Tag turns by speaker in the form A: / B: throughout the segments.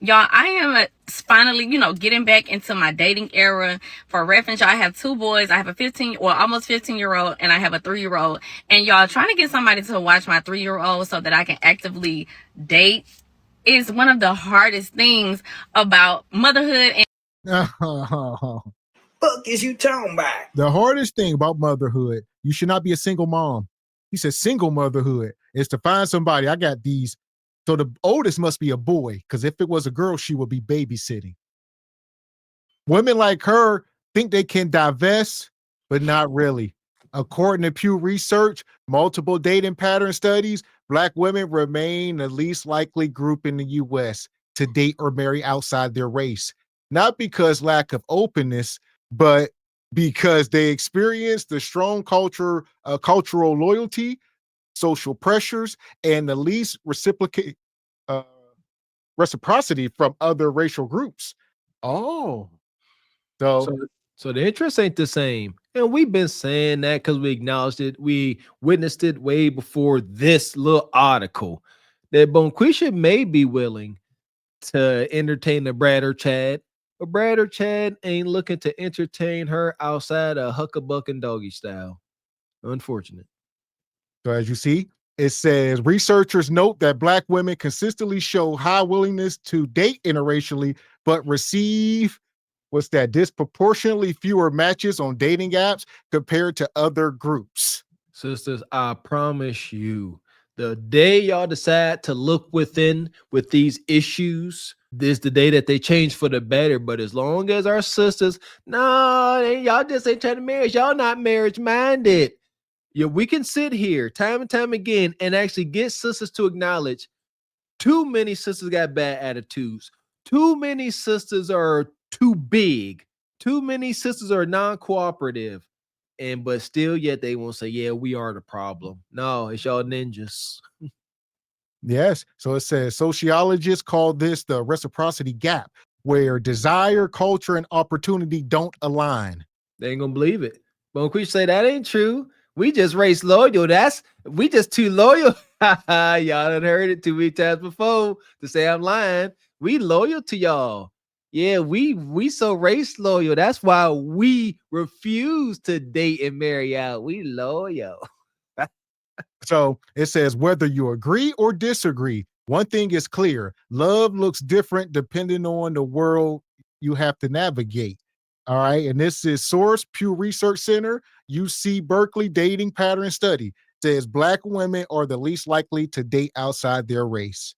A: Y'all, I am finally, getting back into my dating era. For reference, y'all, I have two boys. I have a 15, well, almost 15-year-old, and I have a 3-year-old. And y'all, trying to get somebody to watch my 3-year-old so that I can actively date is one of the hardest things about motherhood. And
B: Fuck is you talking about?
C: The hardest thing about motherhood, you should not be a single mom. He said single motherhood is to find somebody. I got these. So the oldest must be a boy, because if it was a girl, she would be babysitting. Women like her think they can divest, but not really. According to Pew Research, multiple dating pattern studies, Black women remain the least likely group in the US to date or marry outside their race. Not because lack of openness, but because they experience the strong cultural loyalty, social pressures, and the least uh, reciprocity from other racial groups. Oh, so
D: So the interest ain't the same. And we've been saying that because we acknowledged it. We witnessed it way before this little article. That Bonquisha may be willing to entertain the Brad or Chad, but Brad or Chad ain't looking to entertain her outside of Huckabuck and Doggy style. Unfortunate.
C: So as you see, it says researchers note that Black women consistently show high willingness to date interracially, but receive disproportionately fewer matches on dating apps compared to other groups.
D: Sisters, I promise you, the day y'all decide to look within with these issues, this the day that they change for the better. But as long as our sisters, no, y'all just ain't trying to marry. Y'all not marriage minded. Yeah, we can sit here time and time again and actually get sisters to acknowledge too many sisters got bad attitudes. Too many sisters are too big. Too many sisters are non-cooperative. But still, yet they won't say, yeah, we are the problem. No, it's y'all ninjas.
C: Yes. So it says sociologists call this the reciprocity gap, where desire, culture, and opportunity don't align.
D: They ain't gonna believe it. But when Queech say that ain't true, we just race loyal. We just too loyal. Y'all done heard it too many times before to say I'm lying. We loyal to y'all. Yeah, we so race loyal. That's why we refuse to date and marry out. We loyal.
C: So it says whether you agree or disagree, one thing is clear: love looks different depending on the world you have to navigate. All right. And this is Source Pew Research Center, UC Berkeley Dating Pattern Study. Says Black women are the least likely to date outside their race.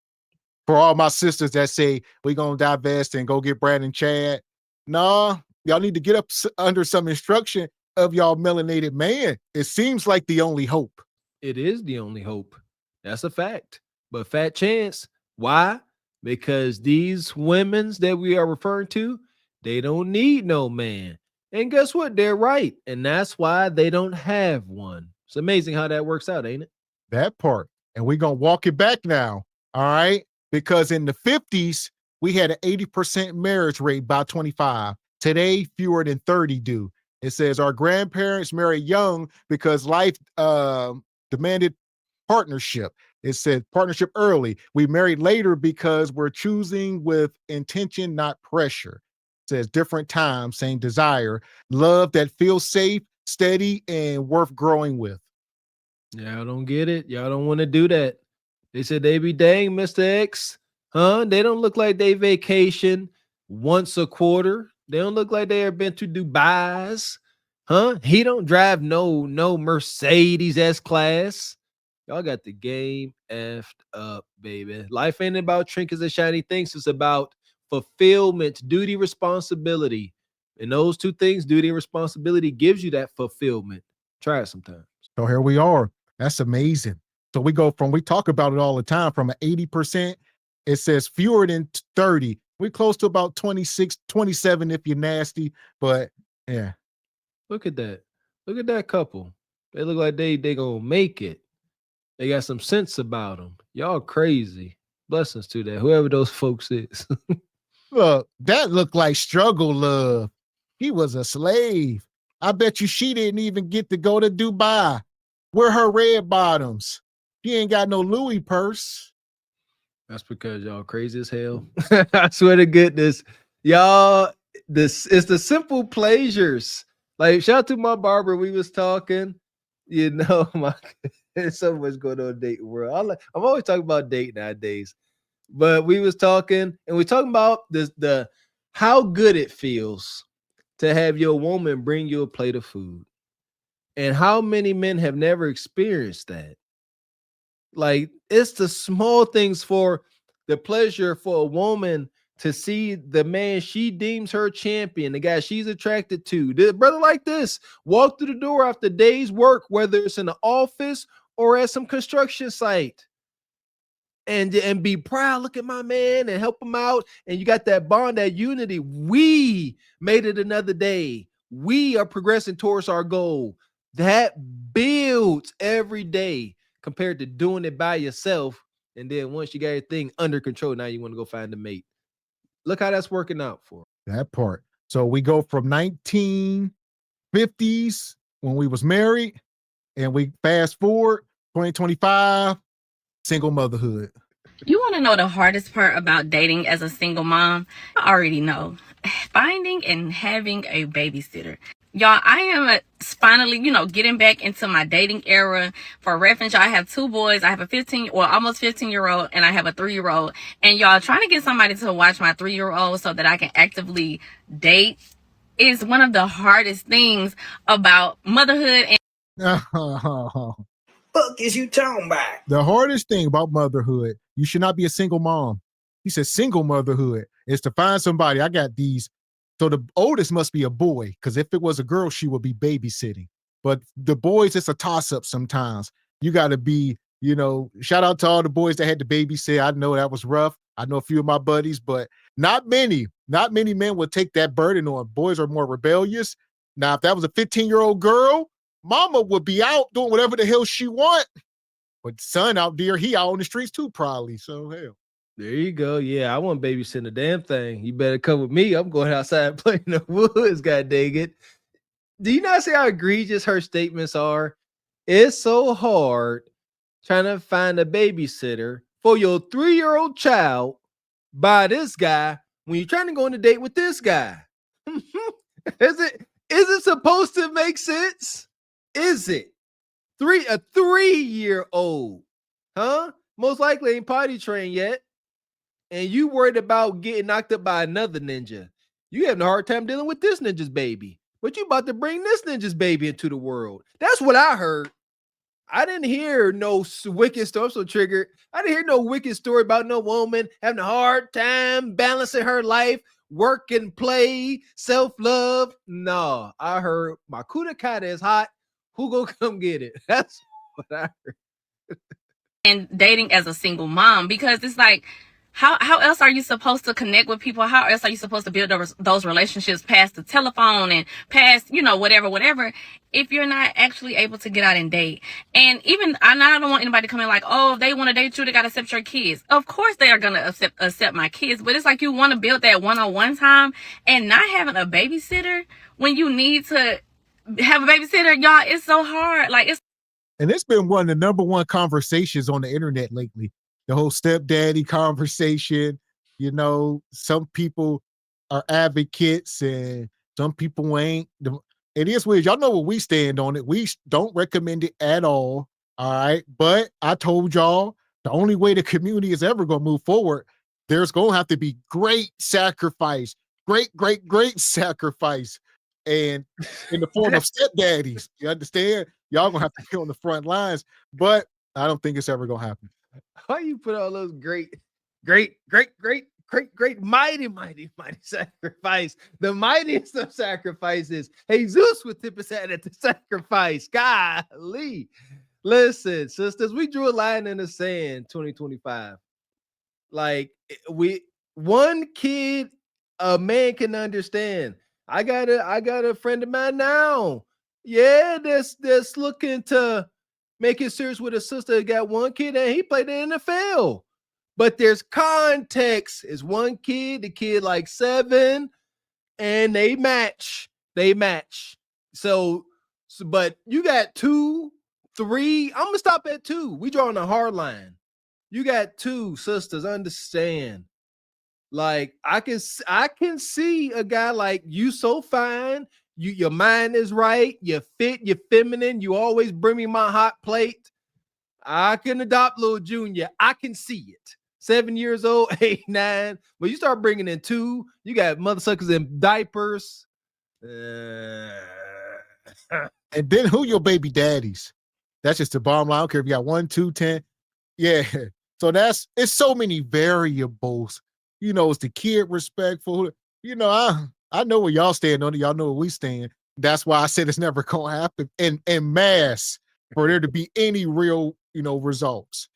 C: For all my sisters that say we're going to divest and go get Brad and Chad, nah, y'all need to get up under some instruction of y'all melanated man. It seems like the only hope.
D: It is the only hope. That's a fact. But fat chance. Why? Because these women's that we are referring to, they don't need no man. And guess what? They're right. And that's why they don't have one. It's amazing how that works out, ain't it?
C: That part. And we're going to walk it back now. All right. Because in the 50s, we had an 80% marriage rate by 25. Today, fewer than 30 do. It says our grandparents married young because life demanded partnership. It said partnership early. We married later because we're choosing with intention, not pressure. It says different times, same desire, love that feels safe, steady, and worth growing with.
D: Y'all don't get it. Y'all don't want to do that. They said they be dang, Mr. X. Huh? They don't look like they vacation once a quarter. They don't look like they ever been to Dubai's. Huh? He don't drive no Mercedes S class. Y'all got the game effed up, baby. Life ain't about trinkets and shiny things. It's about fulfillment, duty, responsibility. And those two things, duty and responsibility, gives you that fulfillment. Try it sometime.
C: So here we are. That's amazing. So we talk about it all the time from an 80%. It says fewer than 30. We're close to about 26, 27 if you're nasty. But yeah.
D: Look at that. Look at that couple. They look like they gonna make it. They got some sense about them. Y'all crazy. Blessings to that. Whoever those folks is.
C: Look, that looked like struggle love. He was a slave. I bet you she didn't even get to go to Dubai. Where her red bottoms? She ain't got no Louis purse.
D: That's because y'all crazy as hell. I swear to goodness, y'all. This is the simple pleasures. Like shout out to my barber. We was talking. You know, my there's so much going on in the dating world. I'm always talking about date nowadays. But we was talking, and we talking about the how good it feels to have your woman bring you a plate of food, and how many men have never experienced that. Like it's the small things for the pleasure for a woman to see the man she deems her champion, the guy she's attracted to. The brother like this walk through the door after day's work, whether it's in the office or at some construction site, and be proud. Look at my man and help him out. And you got that bond, that unity. We made it another day. We are progressing towards our goal. That builds every day compared to doing it by yourself. And then once you got everything under control, now you want to go find a mate. Look how that's working out for
C: that part. So we go from 1950s when we was married, and we fast forward 2025, single motherhood.
A: You want to know the hardest part about dating as a single mom? I already know. Finding and having a babysitter. Y'all, I am finally, getting back into my dating era. For reference, y'all, I have two boys. I have a 15, well, almost 15-year-old, and I have a 3-year-old. And y'all, trying to get somebody to watch my 3-year-old so that I can actively date is one of the hardest things about motherhood. And
B: fuck is you talking about?
C: The hardest thing about motherhood, you should not be a single mom. He said single motherhood is to find somebody. I got these. So the oldest must be a boy, because if it was a girl, she would be babysitting. But the boys, it's a toss-up sometimes. You got to be, shout out to all the boys that had to babysit. I know that was rough. I know a few of my buddies, but not many men would take that burden on. Boys are more rebellious. Now, if that was a 15-year-old girl, mama would be out doing whatever the hell she want. But son out there, he out on the streets too, probably. So hell.
D: there you go. Yeah, I want babysitting the damn thing. You better come with me. I'm going outside playing the woods. God dang it. Do you not see how egregious her statements are? It's so hard trying to find a babysitter for your 3-year-old child by this guy when you're trying to go on a date with this guy. Is it supposed to make sense? Is it? A 3-year-old, huh? Most likely ain't potty trained yet. And you worried about getting knocked up by another ninja. You having a hard time dealing with this ninja's baby. But you about to bring this ninja's baby into the world. That's what I heard. I didn't hear no wicked story. I'm so triggered. I didn't hear no wicked story about no woman having a hard time balancing her life, work and play, self-love. No, I heard my kuda is hot. Who go come get it? That's what I heard.
A: And dating as a single mom, because it's like, how else are you supposed to connect with people? How else are you supposed to build those relationships past the telephone and past, whatever, if you're not actually able to get out and date? And even, I don't want anybody to come in like, oh, if they want to date you, they got to accept your kids. Of course they are going to accept my kids, but it's like you want to build that one-on-one time, and not having a babysitter when you need to have a babysitter, y'all, it's so hard. Like,
C: and it's been one of the number one conversations on the internet lately. The whole stepdaddy conversation. Some people are advocates and some people ain't. It is weird. Y'all know where we stand on it. We don't recommend it at all. All right. But I told y'all the only way the community is ever going to move forward, there's going to have to be great sacrifice, great sacrifice. And in the form of stepdaddies, you understand? Y'all gonna have to be on the front lines, but I don't think it's ever gonna happen.
D: Why you put all those great, mighty sacrifice? The mightiest of sacrifices. Jesus would tip his hat at the sacrifice. Golly. Listen, sisters, we drew a line in the sand 2025. Like one kid a man can understand. I got a friend of mine now. Yeah, that's looking to make it serious with a sister that got one kid and he played in the NFL. But there's context. Is one kid, the kid like 7, and they match. So, but you got 2, 3. I'm gonna stop at 2. We drawing a hard line. You got two sisters. Understand? Like I can see a guy like you so fine. Your mind is right. You're fit. You're feminine. You always bring me my hot plate. I can adopt little Junior. I can see it. 7 years old, 8, 9. But you start bringing in two, you got mother suckers in diapers.
C: And then who your baby daddies? That's just the bottom line. I don't care if you got 1, 2, 10. Yeah. So it's so many variables. You know, is the kid respectful? You know, I know where y'all stand on it. Y'all know where we stand. That's why I said it's never gonna happen in mass for there to be any real, results.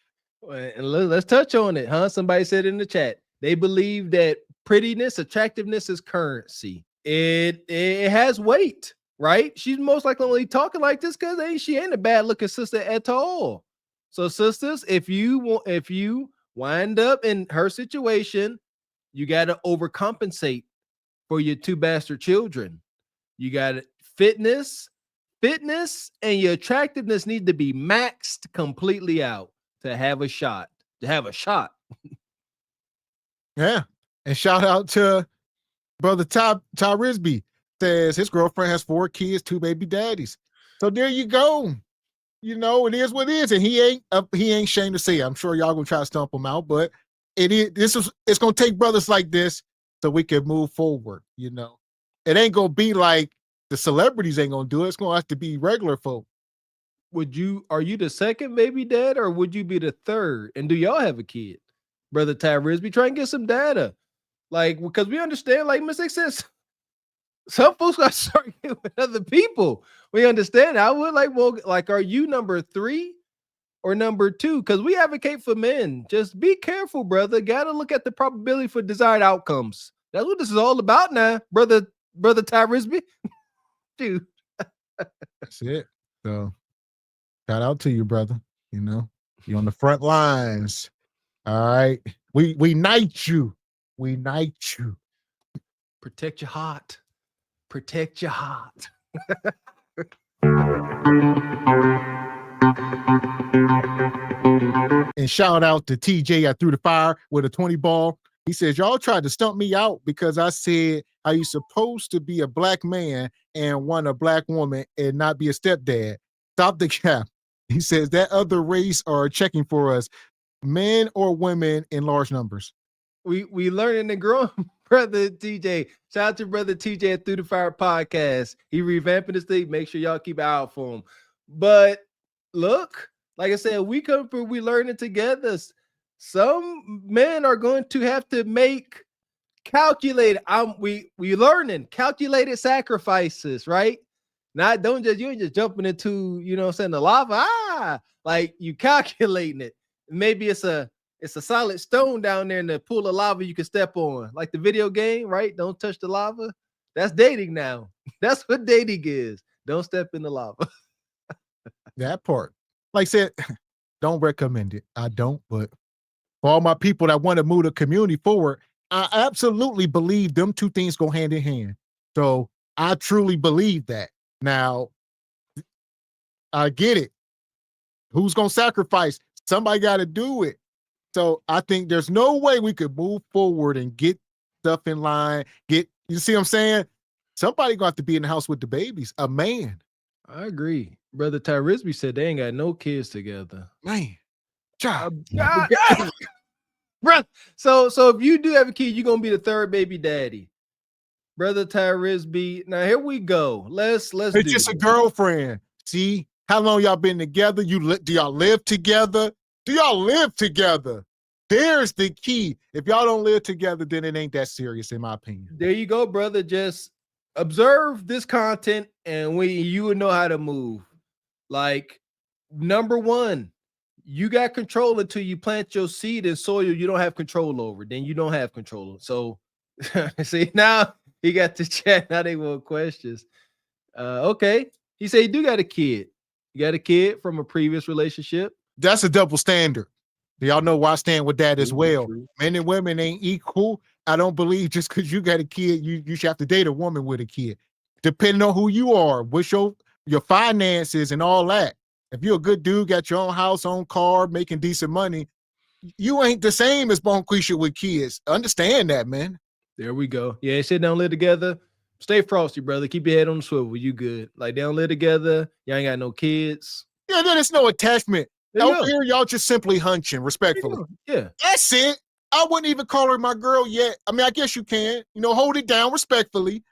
D: And let's touch on it, huh? Somebody said in the chat they believe that prettiness, attractiveness is currency. It has weight, right? She's most likely only talking like this because she ain't a bad looking sister at all. So, sisters, if you wind up in her situation, you got to overcompensate for your 2 bastard children. You got fitness, and your attractiveness need to be maxed completely out to have a shot.
C: Yeah. And shout out to brother Ty Risby. Says his girlfriend has 4 kids, 2 baby daddies. So there you go. You know, it is what it is, and he ain't ashamed to say it. I'm sure y'all gonna try to stump him out, but it's gonna take brothers like this so we can move forward. You know, it ain't gonna be like the celebrities ain't gonna do it. It's gonna have to be regular folk.
D: Are you the second baby dad, or would you be the third? And do y'all have a kid, brother Ty Risby? Try and get some data, like, because we understand, like Miss X says, some folks got to start getting with other people. We understand. I would like, are you number 3 or number 2? Because we advocate for men. Just be careful, brother. Got to look at the probability for desired outcomes. That's what this is all about now, brother Ty Risby. Dude.
C: That's it. So shout out to you, brother. You know, you're on the front lines. All right. We knight you. We knight you.
D: Protect your heart. Protect your heart.
C: And shout out to TJ. I threw the fire with a 20 ball. He says, y'all tried to stump me out because I said, are you supposed to be a black man and want a black woman and not be a stepdad? Stop the cap. He says that other race are checking for us, men or women in large numbers.
D: We learning and growing, brother TJ. Shout out to brother TJ at Through the Fire podcast. He revamping this thing. Make sure y'all keep an eye out for him. But look, like I said, we learning together. Some men are going to have to make we learning calculated sacrifices, right? You ain't just jumping into, the lava. Like you calculating it. Maybe it's a solid stone down there in the pool of lava you can step on, like the video game, right? Don't touch the lava. That's dating now. That's what dating is. Don't step in the lava.
C: That part. Like I said, don't recommend it. I don't, but for all my people that want to move the community forward, I absolutely believe them 2 things go hand in hand. So I truly believe that. Now, I get it. Who's going to sacrifice? Somebody got to do it. So I think there's no way we could move forward and get stuff in line. You see what I'm saying? Somebody going to have to be in the house with the babies. A man.
D: I agree. Brother Ty Risby said they ain't got no kids together.
C: Man.
D: Bro, so if you do have a kid, you're gonna be the third baby daddy, brother Ty Risby. Now here we go. Let's.
C: It's just a girlfriend. See how long y'all been together? Do y'all live together? Do y'all live together? There's the key. If y'all don't live together, then it ain't that serious, in my opinion.
D: There you go, brother. Just observe this content, and you would know how to move. Like, number 1. You got control until you plant your seed in soil you don't have control over. Then you don't have control. So, see, now he got the chat. Now they want questions. Okay. He said you do got a kid. You got a kid from a previous relationship.
C: That's a double standard. Y'all know why I stand with that as well.
D: True.
C: Men and women ain't equal. I don't believe just because you got a kid, you should have to date a woman with a kid. Depending on who you are, what's your finances and all that. If you're a good dude, got your own house, own car, making decent money, you ain't the same as Bonquisha with kids. Understand that, man.
D: There we go. Yeah, sit down, live together. Stay frosty, brother. Keep your head on the swivel. You good. Like, they don't live together. Y'all ain't got no kids.
C: Yeah, then it's no attachment.
D: There you
C: Over
D: go.
C: here, y'all just simply hunching, respectfully.
D: Yeah.
C: That's it. I wouldn't even call her my girl yet. I mean, I guess you can, hold it down respectfully.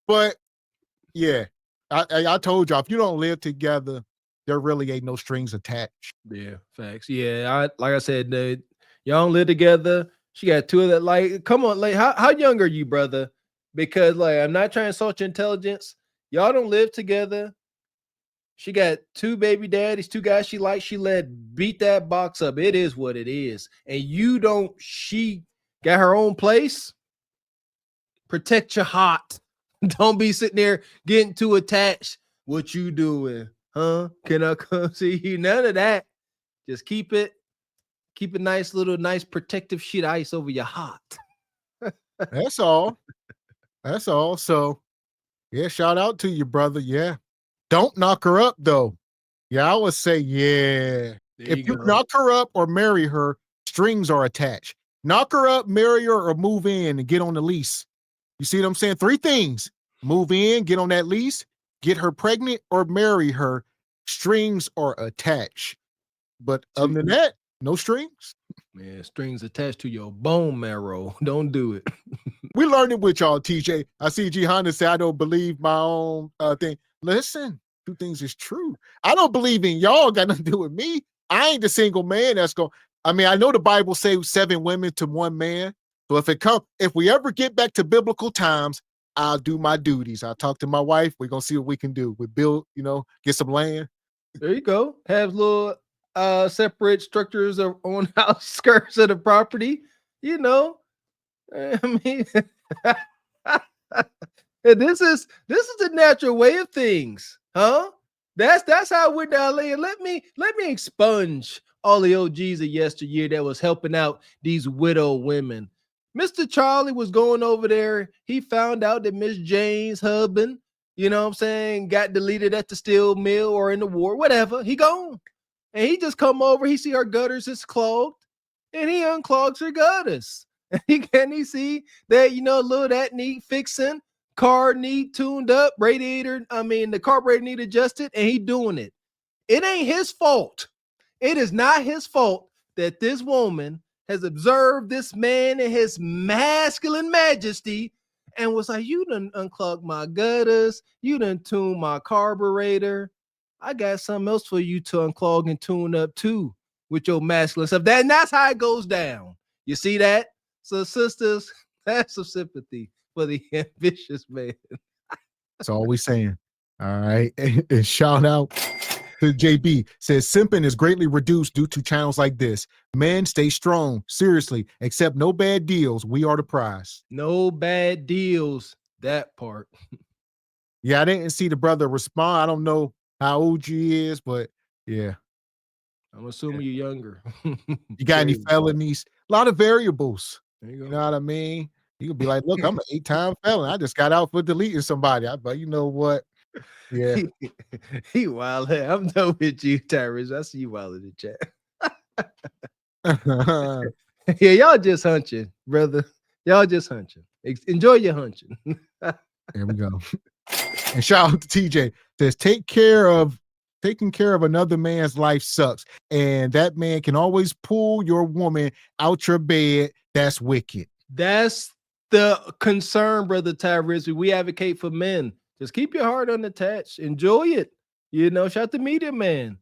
C: But yeah, I told y'all, if you don't live together, there really ain't no strings attached.
D: Yeah, facts. Yeah, like I said, y'all don't live together. She got two of that. Like, come on, like, how young are you, brother? Because, like, I'm not trying to insult your intelligence. Y'all don't live together. She got two baby daddies, two guys she likes. She beat that box up. It is what it is. And she got her own place. Protect your heart. Don't be sitting there getting too attached. What you doing? Huh? Can I come see you? None of that. Just keep a nice protective sheet of ice over your heart.
C: That's all. That's all. So yeah, shout out to you, brother. Yeah. Don't knock her up though. Yeah, I would say, yeah. If you knock her up or marry her, strings are attached. Knock her up, marry her, or move in and get on the lease. You see what I'm saying? 3 things. Move in, get on that lease, get her pregnant, or marry her. Strings are attached. But other than that, no strings.
D: Man, strings attached to your bone marrow. Don't do it.
C: We learned it with y'all, TJ. I see G Honda say, I don't believe my own thing. Listen, 2 things is true. I don't believe in y'all, got nothing to do with me. I ain't the single man that's going. I mean, I know the Bible says 7 women to 1 man. So if we ever get back to biblical times, I'll do my duties. I'll talk to my wife. We're gonna see what we can do. We build, get some land.
D: There you go. Have little separate structures on outskirts of the property. I mean, this is the natural way of things, huh? That's how we're down there. Let me expunge all the OGs of yesteryear that was helping out these widow women. Mr. Charlie was going over there. He found out that Miss Jane's husband, got deleted at the steel mill or in the war, whatever. He gone. And he just come over. He see her gutters is clogged, and he unclogs her gutters. And he see that, little that need fixing, car need tuned up, the carburetor need adjusted, and he doing it. It ain't his fault. It is not his fault that this woman has observed this man in his masculine majesty and was like, you done unclogged my gutters, you done tuned my carburetor. I got something else for you to unclog and tune up too with your masculine stuff. And that's how it goes down. You see that? So, sisters, have some sympathy for the ambitious man.
C: That's all we saying. All right. And shout out to JB. Says simping is greatly reduced due to channels like this. Men, stay strong. Seriously, accept no bad deals. We are the prize.
D: No bad deals. That part.
C: Yeah, I didn't see the brother respond. I don't know how old he is, but yeah.
D: I'm assuming you're younger.
C: You got any felonies? A lot of variables.
D: There you go.
C: You know what I mean? You could be like, look, I'm an 8-time felon. I just got out for deleting somebody. But you know what? Yeah.
D: He wild. I'm done with you, Tyrese. I see you wild in the chat. Yeah, y'all just hunching, brother. Y'all just hunching. Enjoy your hunching.
C: There we go. And shout out to TJ. Says taking care of another man's life sucks. And that man can always pull your woman out your bed. That's wicked. That's
D: the concern, brother Tyrese. We advocate for men. Just keep your heart unattached. Enjoy it. Shout out to Media Man.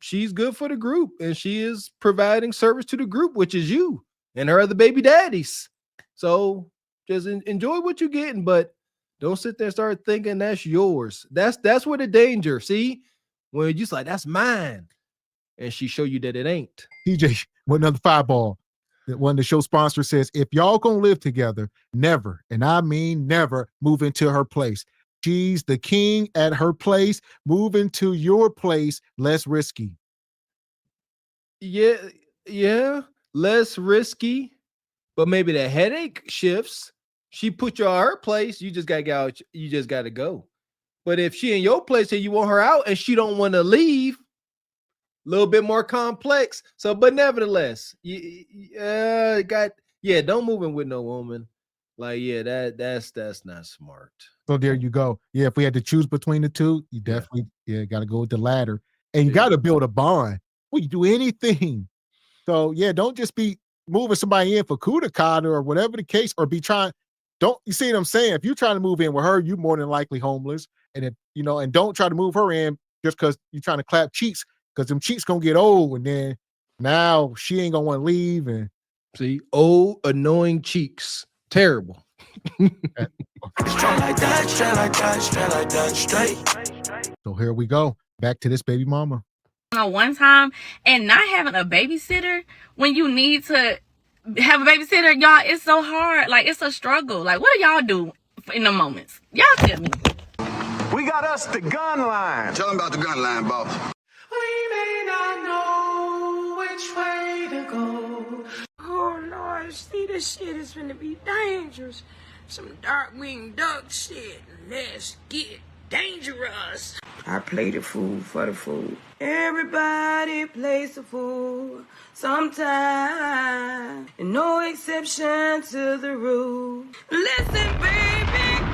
D: She's good for the group, and she is providing service to the group, which is you and her other baby daddies. So just enjoy what you're getting, but don't sit there and start thinking that's yours. That's where the danger. See, when you just like, that's mine, and she show you that it ain't.
C: TJ, with another fireball. One of the show sponsors says, if y'all gonna live together, never, and I mean never, move into her place. She's the king at her place. Move into your place, less risky.
D: Yeah, less risky, but maybe the headache shifts. She put you on her place, you just gotta get out, you just gotta go. But if she in your place and you want her out and she don't want to leave, little bit more complex. So, but nevertheless, don't move in with no woman. Like, yeah, that's not smart.
C: So there you go. Yeah, if we had to choose between the two, you definitely got to go with the latter. And you got to build a bond. Well, you do anything. So yeah, don't just be moving somebody in for coup de cata or whatever the case, or be trying. Don't you see what I'm saying? If you're trying to move in with her, you more than likely homeless. And if and don't try to move her in just because you're trying to clap cheeks, because them cheeks gonna get old, and then now she ain't gonna want to leave. And
D: see, old annoying cheeks, terrible.
B: Straight like that, straight like that, straight like that, straight.
C: So here we go. Back to this baby mama.
A: One time, and not having a babysitter when you need to have a babysitter, y'all, it's so hard. Like, it's a struggle. Like, what do y'all do in the moments? Y'all tell me.
E: We got us the gun line.
F: Tell them about the gun line, boss.
G: We may not know which way to go. Oh Lord, see, this shit is gonna be dangerous. Some dark-winged duck shit. Let's get dangerous. I play the fool for the fool. Everybody plays the fool sometime. And no exception to the rule. Listen, baby.